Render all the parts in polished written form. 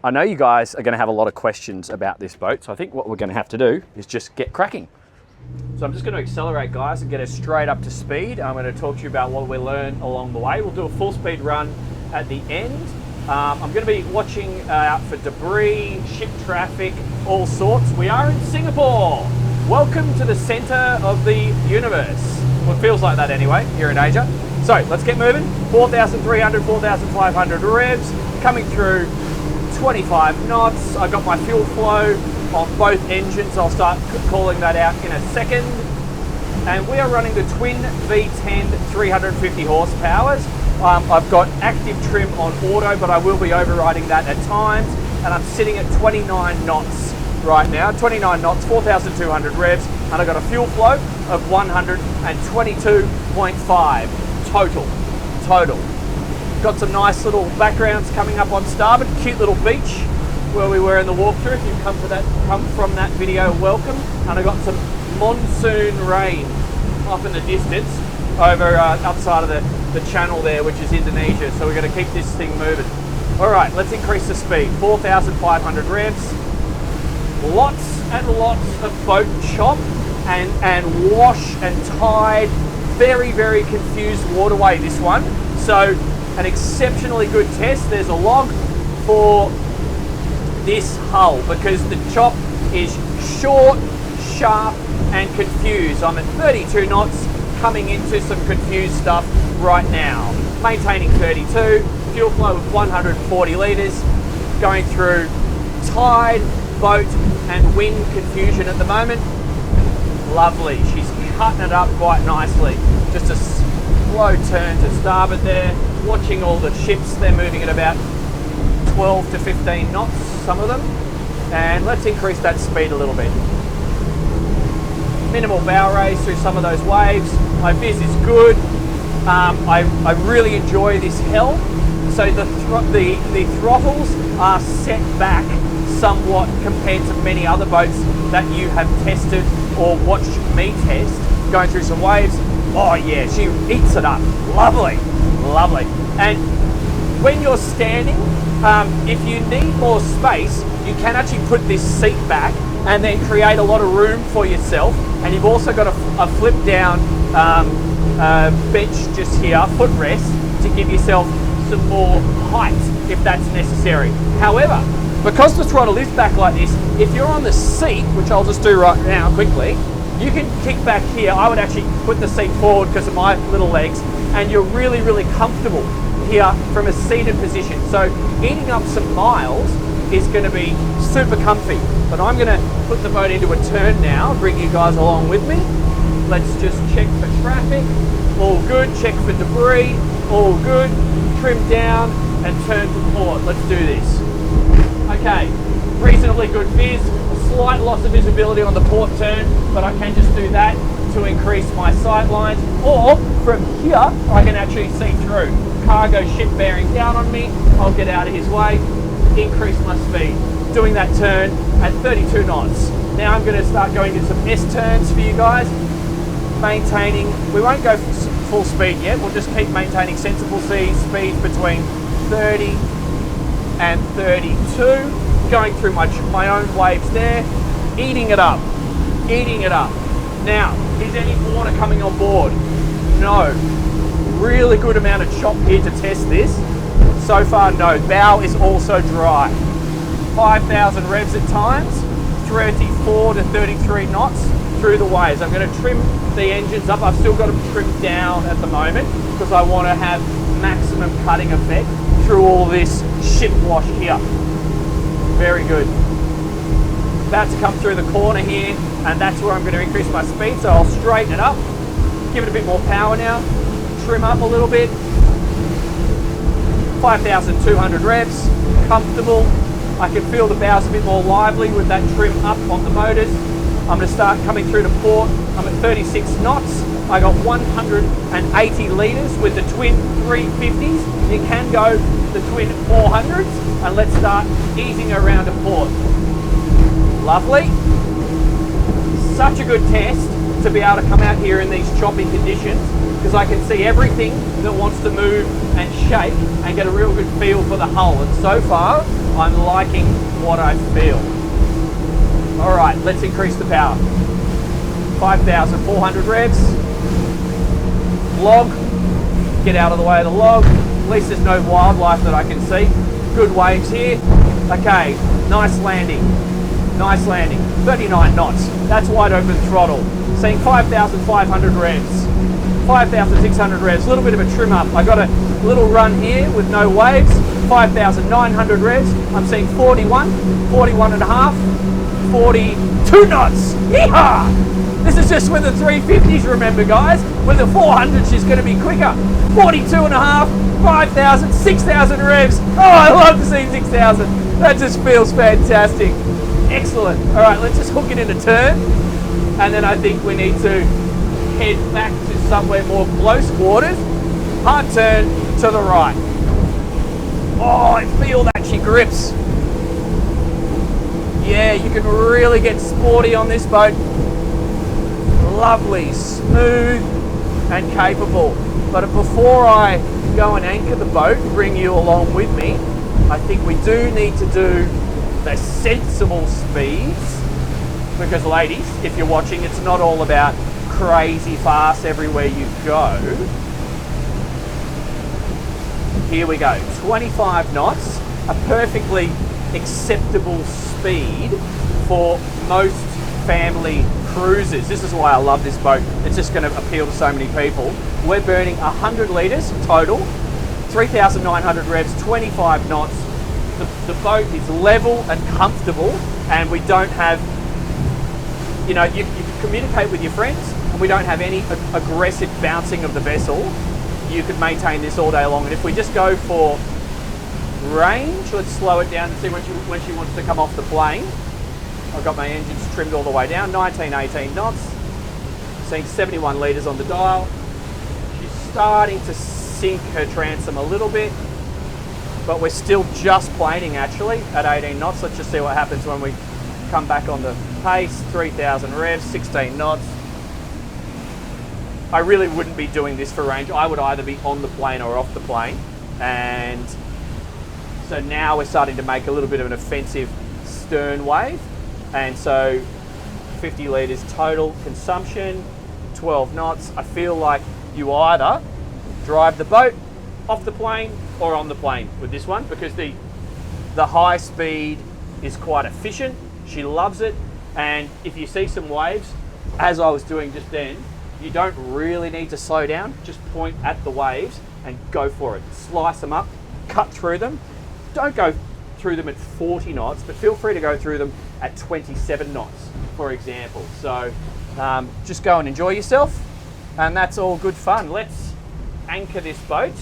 I know you guys are going to have a lot of questions about this boat, so I think what we're going to have to do is just get cracking. So I'm just going to accelerate, guys, and get us straight up to speed. I'm going to talk to you about what we learned along the way. We'll do a full speed run at the end. I'm going to be watching out for debris, ship traffic, all sorts. We are in Singapore. Welcome to the center of the universe. Well, it feels like that anyway, here in Asia. So let's get moving. 4,300, 4,500 revs, coming through 25 knots. I've got my fuel flow on both engines. I'll start calling that out in a second. And we are running the twin V10 350 horsepower. I've got active trim on auto, but I will be overriding that at times. And I'm sitting at 29 knots right now. 29 knots, 4,200 revs, and I've got a fuel flow of 122.5 total. Got some nice little backgrounds coming up on starboard. Cute little beach where we were in the walkthrough. If you've come from that video, welcome. And I got some monsoon rain up in the distance over outside of the channel there, which is Indonesia. So we're going to keep this thing moving. All right, let's increase the speed. 4,500 revs. Lots and lots of boat chop and wash and tide. Very, very confused waterway, this one. So an exceptionally good test. There's a log for this hull because the chop is short, sharp, and confused. I'm at 32 knots, coming into some confused stuff right now. Maintaining 32, fuel flow of 140 litres, going through tide, boat, and wind confusion at the moment. Lovely. She's cutting it up quite nicely. Just a slow turn to starboard there. Watching all the ships, they're moving at about 12 to 15 knots, some of them. And let's increase that speed a little bit. Minimal bow raise through some of those waves. My viz is good. I really enjoy this hell. So the throttles are set back somewhat compared to many other boats that you have tested or watched me test, going through some waves. Oh yeah, she eats it up. Lovely, lovely. And when you're standing, if you need more space, you can actually put this seat back and then create a lot of room for yourself. And you've also got a flip down bench just here, footrest, to give yourself some more height if that's necessary. However, because the throttle is back like this, if you're on the seat, which I'll just do right now quickly, you can kick back here. I would actually put the seat forward because of my little legs, and you're really, really comfortable here from a seated position. So eating up some miles is going to be super comfy. But I'm going to put the boat into a turn now, bring you guys along with me. Let's just check for traffic. All good. Check for debris. All good. Trim down and turn to port. Let's do this. Okay, reasonably good viz. Slight loss of visibility on the port turn, but I can just do that to increase my sight lines. Or from here, I can actually see through. Cargo ship bearing down on me. I'll get out of his way, increase my speed. Doing that turn at 32 knots. Now I'm going to start going into some S turns for you guys. Maintaining, we won't go full speed yet. We'll just keep maintaining sensible speeds between 30 and 32, going through my own waves there, eating it up. Now, is any water coming on board? No. Really good amount of chop here to test this. So far, no. Bow is also dry. 5,000 revs at times, 34 to 33 knots through the waves. I'm going to trim the engines up. I've still got them trimmed down at the moment because I want to have maximum cutting effect through all this ship wash here. Very good. About to come through the corner here, and that's where I'm going to increase my speed. So I'll straighten it up, give it a bit more power now, trim up a little bit. 5,200 revs, comfortable. I can feel the bows a bit more lively with that trim up on the motors. I'm going to start coming through to port. I'm at 36 knots. I got 180 litres with the twin 350s. You can go the twin 400s, and let's start easing around to port. Lovely. Such a good test to be able to come out here in these choppy conditions, because I can see everything that wants to move and shake and get a real good feel for the hull. And so far, I'm liking what I feel. All right, let's increase the power. 5,400 revs. Log, get out of the way of the log. At least there's no wildlife that I can see. Good waves here. Okay, nice landing. Nice landing. 39 knots. That's wide open throttle. Seeing 5,500 revs. 5,600 revs. A little bit of a trim up. I got a little run here with no waves. 5,900 revs. I'm seeing 41, 41 and a half, 42 knots. Yeehaw! This is just with the 350s, remember guys. With the 400, she's going to be quicker. 42 and a half, 5,000, 6,000 revs. Oh, I love to see 6,000. That just feels fantastic. Excellent. All right, let's just hook it in a turn. And then I think we need to head back to somewhere more close quarters. Hard turn to the right. Oh, I feel that she grips. Yeah, you can really get sporty on this boat. Lovely, smooth and capable. But before I go and anchor the boat and bring you along with me, I think we do need to do the sensible speeds. Because ladies, if you're watching, it's not all about crazy fast everywhere you go. Here we go, 25 knots, a perfectly acceptable speed for most family cruisers. This is why I love this boat. It's just going to appeal to so many people. We're burning 100 litres total, 3,900 revs, 25 knots. The boat is level and comfortable, and we don't have, you know, you can communicate with your friends, and we don't have any aggressive bouncing of the vessel. You could maintain this all day long. And if we just go for range, let's slow it down and see when she wants to come off the plane. I've got my engines trimmed all the way down, 19, 18 knots. Seeing 71 litres on the dial. She's starting to sink her transom a little bit, but we're still just planing actually at 18 knots. Let's just see what happens when we come back on the pace. 3,000 revs, 16 knots. I really wouldn't be doing this for range. I would either be on the plane or off the plane. And so now we're starting to make a little bit of an offensive stern wave. And so 50 litres total consumption, 12 knots. I feel like you either drive the boat off the plane or on the plane with this one, because the high speed is quite efficient. She loves it. And if you see some waves, as I was doing just then, you don't really need to slow down. Just point at the waves and go for it. Slice them up, cut through them. Don't go through them at 40 knots, but feel free to go through them at 27 knots, for example. So just go and enjoy yourself, and that's all good fun. Let's anchor this boat,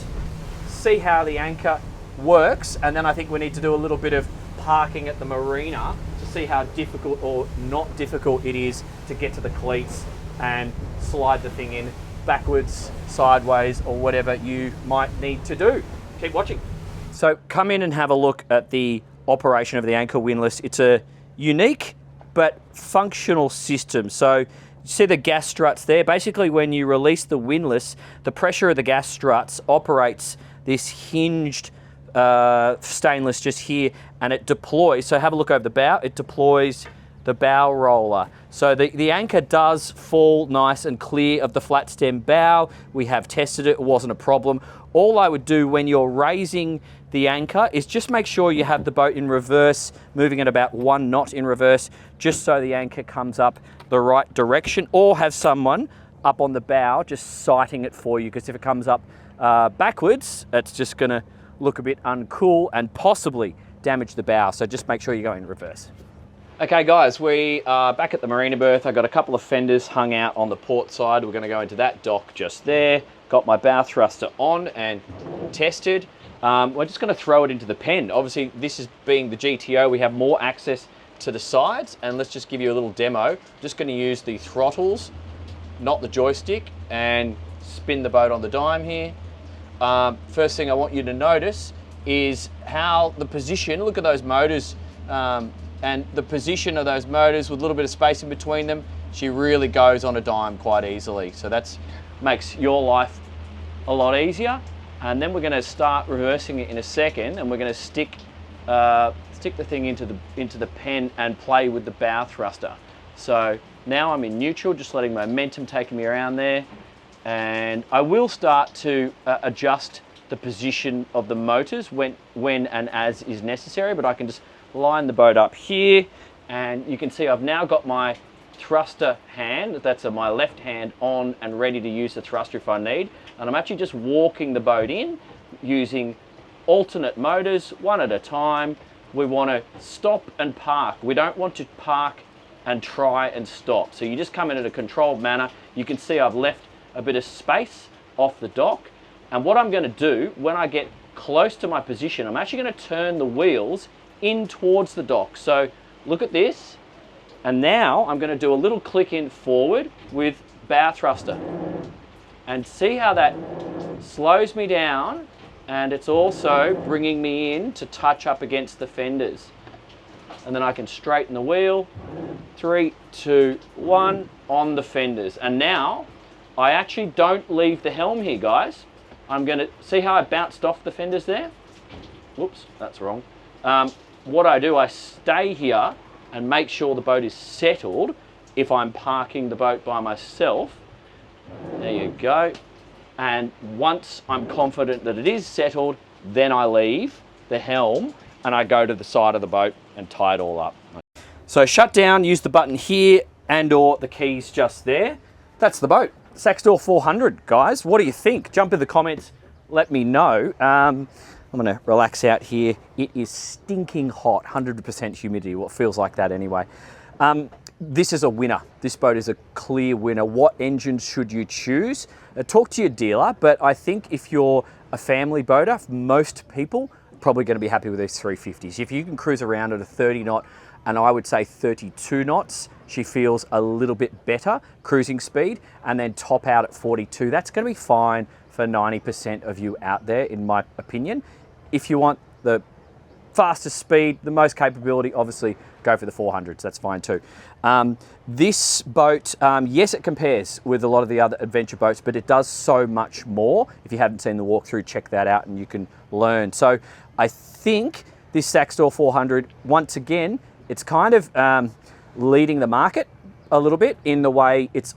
see how the anchor works, and then I think we need to do a little bit of parking at the marina to see how difficult or not difficult it is to get to the cleats and slide the thing in backwards, sideways, or whatever you might need to do. Keep watching. So come in and have a look at the operation of the anchor windlass. It's a unique but functional system. So you see the gas struts there. Basically, when you release the windlass, the pressure of the gas struts operates this hinged stainless just here, and it deploys. So have a look over the bow. It deploys the bow roller. So the anchor does fall nice and clear of the flat stem bow. We have tested it, it wasn't a problem. All I would do when you're raising the anchor is just make sure you have the boat in reverse, moving at about 1 knot in reverse, just so the anchor comes up the right direction, or have someone up on the bow just sighting it for you, because if it comes up backwards, it's just gonna look a bit uncool and possibly damage the bow. So just make sure you go in reverse. Okay guys, we are back at the Marina berth. I got a couple of fenders hung out on the port side. We're going to go into that dock just there. Got my bow thruster on and tested. We're just going to throw it into the pen. Obviously, this is being the GTO, we have more access to the sides, and let's just give you a little demo. Just going to use the throttles, not the joystick, and spin the boat on the dime here. First thing I want you to notice is how the position, look at those motors, and the position of those motors with a little bit of space in between them, she really goes on a dime quite easily. So that makes your life a lot easier. And then we're going to start reversing it in a second, and we're going to stick stick the thing into the pen and play with the bow thruster. So now I'm in neutral, just letting momentum take me around there, and I will start to adjust the position of the motors when and as is necessary, but I can just line the boat up here, and you can see I've now got my thruster hand, that's my left hand, on and ready to use the thruster if I need, and I'm actually just walking the boat in using alternate motors, one at a time. We want to stop and park. We don't want to park and try and stop. So you just come in a controlled manner. You can see I've left a bit of space off the dock. And what I'm going to do when I get close to my position, I'm actually going to turn the wheels in towards the dock. So look at this. And now I'm going to do a little click in forward with bow thruster. And see how that slows me down, and it's also bringing me in to touch up against the fenders. And then I can straighten the wheel. 3, 2, 1 on the fenders. And now I actually don't leave the helm here, guys. I'm going to see how I bounced off the fenders there. Whoops, that's wrong. What I do, I stay here and make sure the boat is settled if I'm parking the boat by myself. There you go. And once I'm confident that it is settled, then I leave the helm and I go to the side of the boat and tie it all up. So shut down, use the button here and or the keys just there. That's the boat. Saxdor 400, guys. What do you think? Jump in the comments, let me know. I'm gonna relax out here. It is stinking hot, 100% humidity, what feels like that anyway. This is a winner. This boat is a clear winner. What engine should you choose? Talk to your dealer, but I think if you're a family boater, most people are probably going to be happy with these 350s. If you can cruise around at a 30 knot, and I would say 32 knots, she feels a little bit better cruising speed, and then top out at 42. That's going to be fine for 90% of you out there, in my opinion. If you want the fastest speed, the most capability, obviously go for the 400s, that's fine too. This boat, yes, it compares with a lot of the other adventure boats, but it does so much more. If you haven't seen the walkthrough, check that out and you can learn. So I think this Saxdor 400, once again, it's kind of leading the market a little bit in the way it's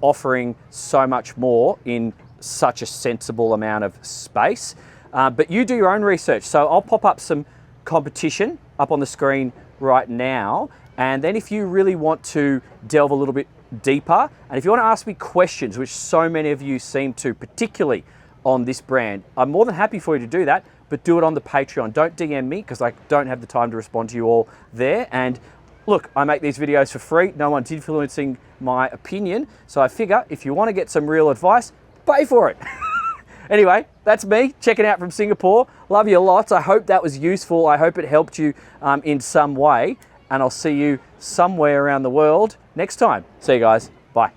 offering so much more in such a sensible amount of space. But you do your own research. So I'll pop up some competition up on the screen right now. And then if you really want to delve a little bit deeper, and if you want to ask me questions, which so many of you seem to, particularly on this brand, I'm more than happy for you to do that, but do it on the Patreon. Don't DM me because I don't have the time to respond to you all there. And look, I make these videos for free. No one's influencing my opinion. So I figure if you want to get some real advice, pay for it. Anyway, that's me checking out from Singapore. Love you lots. I hope that was useful. I hope it helped you in some way. And I'll see you somewhere around the world next time. See you guys. Bye.